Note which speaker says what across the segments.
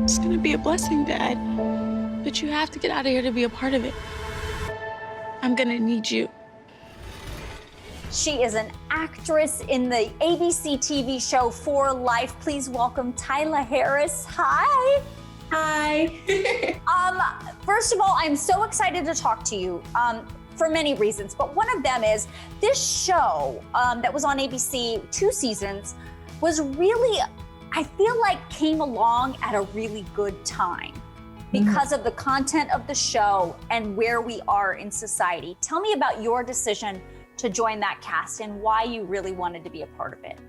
Speaker 1: It's gonna be a blessing, Dad. But you have to get out of here to be a part of it. I'm gonna need you.
Speaker 2: She is an actress in the ABC TV show For Life. Please welcome Tyla Harris. Hi.
Speaker 3: Hi.
Speaker 2: First of all, I'm so excited to talk to you for many reasons, but one of them is this show that was on ABC 2 seasons was really, I feel like, came along at a really good time because of the content of the show and where we are in society. Tell me about your decision to join that cast and why you really wanted to be a part of it.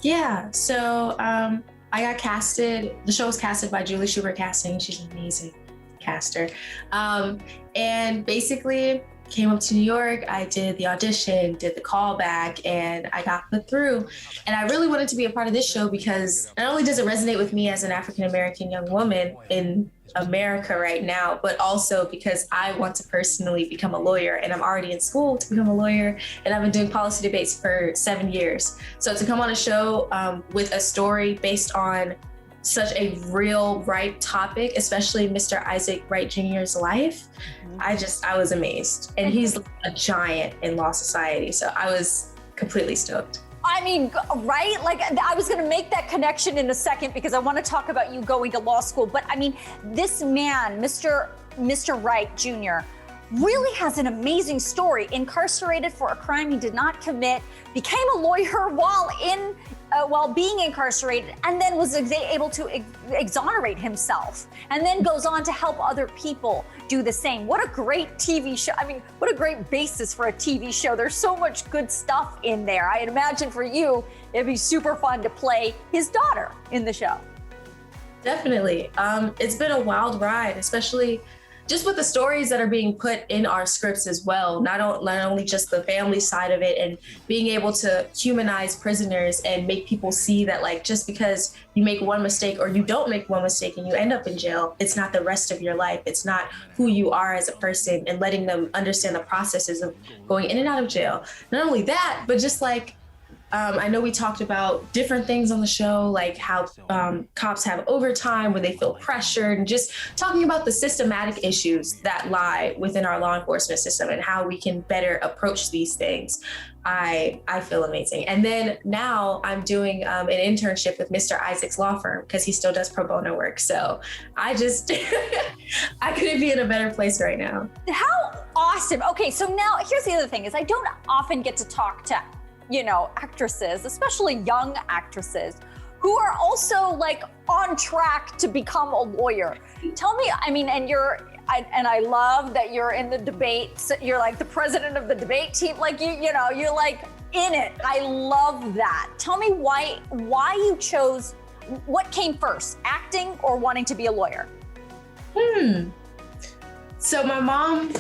Speaker 3: Yeah, so I got casted. The show was casted by Julie Schubert Casting. She's an amazing caster. And basically came up to New York. I did the audition, did the callback, and I got put through. And I really wanted to be a part of this show because not only does it resonate with me as an African-American young woman in America right now, but also because I want to personally become a lawyer, and I'm already in school to become a lawyer, and I've been doing policy debates for 7 years. So to come on a show with a story based on such a real right topic, especially Mr. Isaac Wright Jr.'s life, I was amazed. And he's a giant in law society. So I was completely stoked.
Speaker 2: I mean, right? Like, I was gonna make that connection in a second because I wanna talk about you going to law school. But I mean, this man, Mr. Wright Jr., really has an amazing story. Incarcerated for a crime he did not commit, became a lawyer while being incarcerated, and then was able to exonerate himself, and then goes on to help other people do the same. What a great TV show. I mean, what a great basis for a TV show. There's so much good stuff in there. I imagine for you, it'd be super fun to play his daughter in the show.
Speaker 3: Definitely. It's been a wild ride, especially just with the stories that are being put in our scripts as well, not only just the family side of it, and being able to humanize prisoners and make people see that, like, just because you make one mistake or you don't make one mistake and you end up in jail, it's not the rest of your life. It's not who you are as a person, and letting them understand the processes of going in and out of jail. Not only that, but just like, I know we talked about different things on the show, like how cops have overtime where they feel pressured, and just talking about the systematic issues that lie within our law enforcement system and how we can better approach these things. I feel amazing. And then now I'm doing an internship with Mr. Isaac's law firm because he still does pro bono work. So I just, I couldn't be in a better place right now.
Speaker 2: How awesome. Okay, so now here's the other thing is I don't often get to talk to actresses, especially young actresses, who are also like on track to become a lawyer. Tell me, I mean, and I love that you're in the debates. You're like the president of the debate team. Like you're like in it. I love that. Tell me why you chose. What came first, acting or wanting to be a lawyer?
Speaker 3: So my mom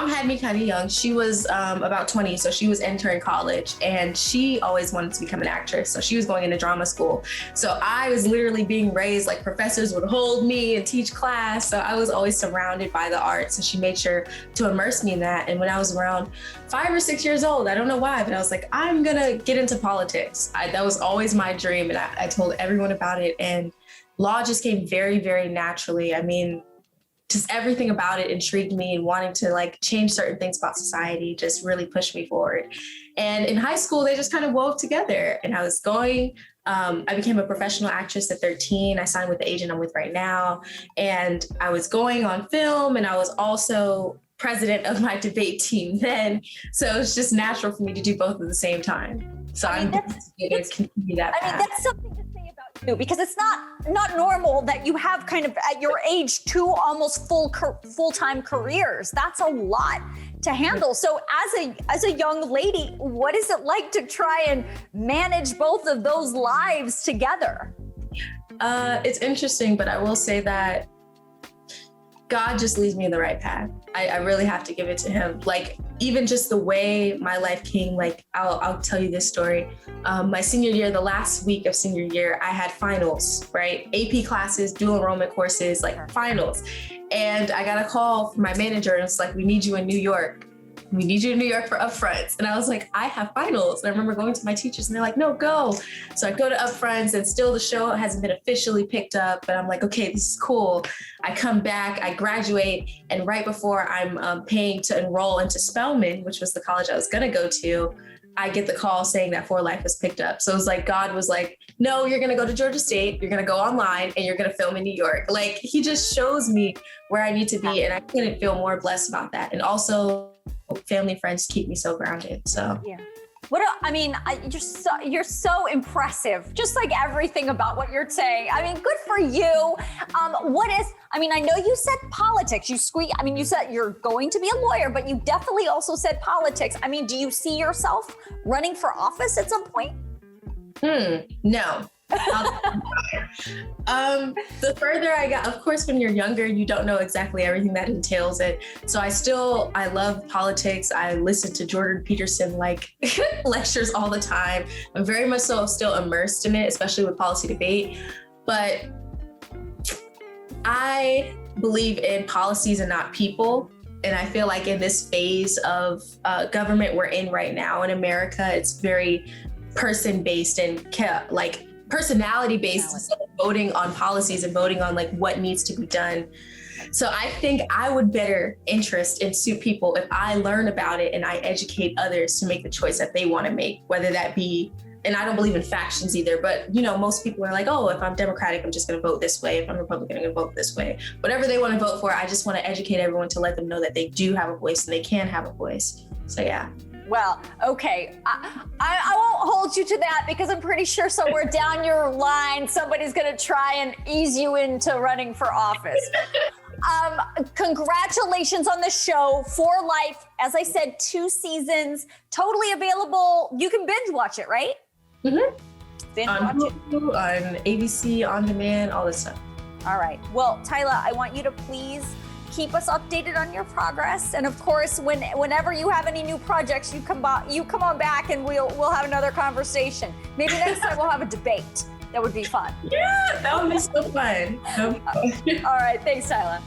Speaker 3: had me kind of young. She was about 20, so she was entering college, and she always wanted to become an actress. So she was going into drama school. So I was literally being raised like professors would hold me and teach class. So I was always surrounded by the arts, and she made sure to immerse me in that. And when I was around 5 or 6 years old, I don't know why, but I was like, I'm gonna get into politics. That was always my dream, and I told everyone about it. And law just came very, very naturally. I mean, just everything about it intrigued me, and wanting to like change certain things about society just really pushed me forward. And in high school, they just kind of wove together, and I was going, I became a professional actress at 13. I signed with the agent I'm with right now. And I was going on film, and I was also president of my debate team then. So it was just natural for me to do both at the same time. So I'm going to continue that path.
Speaker 2: I mean, that's something to say about you, because it's not normal that you have kind of at your age 2 almost full-time careers. That's a lot to handle. So as a young lady, what is it like to try and manage both of those lives together?
Speaker 3: It's interesting, but I will say that God just leads me in the right path. I really have to give it to him. Like, even just the way my life came, like, I'll tell you this story. My senior year, the last week of senior year, I had finals, right? AP classes, dual enrollment courses, like finals. And I got a call from my manager, and it's like, we need you in New York. we need you in New York for upfronts. And I was like, I have finals. And I remember going to my teachers and they're like, no, go. So I go to upfronts and still the show hasn't been officially picked up. But I'm like, okay, this is cool. I come back, I graduate. And right before I'm paying to enroll into Spelman, which was the college I was going to go to, I get the call saying that For Life was picked up. So it was like, God was like, no, you're going to go to Georgia State. You're going to go online and you're going to film in New York. Like, he just shows me where I need to be. And I couldn't feel more blessed about that. And also family and friends keep me so grounded. So
Speaker 2: yeah. You're so impressive. Just like everything about what you're saying. I mean, good for you. I know you said politics. You said you're going to be a lawyer, but you definitely also said politics. I mean, do you see yourself running for office at some point?
Speaker 3: No. The further I got, of course, when you're younger, you don't know exactly everything that entails it. So I love politics. I listen to Jordan Peterson lectures all the time. I'm very much so still immersed in it, especially with policy debate. But I believe in policies and not people. And I feel like in this phase of government we're in right now in America, it's very person-based and personality-based instead of voting on policies and voting on what needs to be done. So I think I would better interest and suit people if I learn about it and I educate others to make the choice that they want to make, whether that be, and I don't believe in factions either, but most people are like, oh, if I'm Democratic, I'm just going to vote this way. If I'm Republican, I'm going to vote this way. Whatever they want to vote for, I just want to educate everyone to let them know that they do have a voice and they can have a voice. So yeah.
Speaker 2: Well, okay. I won't hold you to that because I'm pretty sure somewhere down your line, somebody's going to try and ease you into running for office. Congratulations on the show, For Life. As I said, 2 seasons, totally available. You can binge watch it, right?
Speaker 3: Mm-hmm.
Speaker 2: Binge
Speaker 3: on
Speaker 2: watch
Speaker 3: Hulu, on ABC, on demand, all this stuff.
Speaker 2: All right. Well, Tyla, I want you to please keep us updated on your progress. And of course, whenever you have any new projects, you come on back and we'll have another conversation. Maybe next time we'll have a debate. That would be fun.
Speaker 3: Yeah, that would be so fun.
Speaker 2: All right. Thanks, Tyla.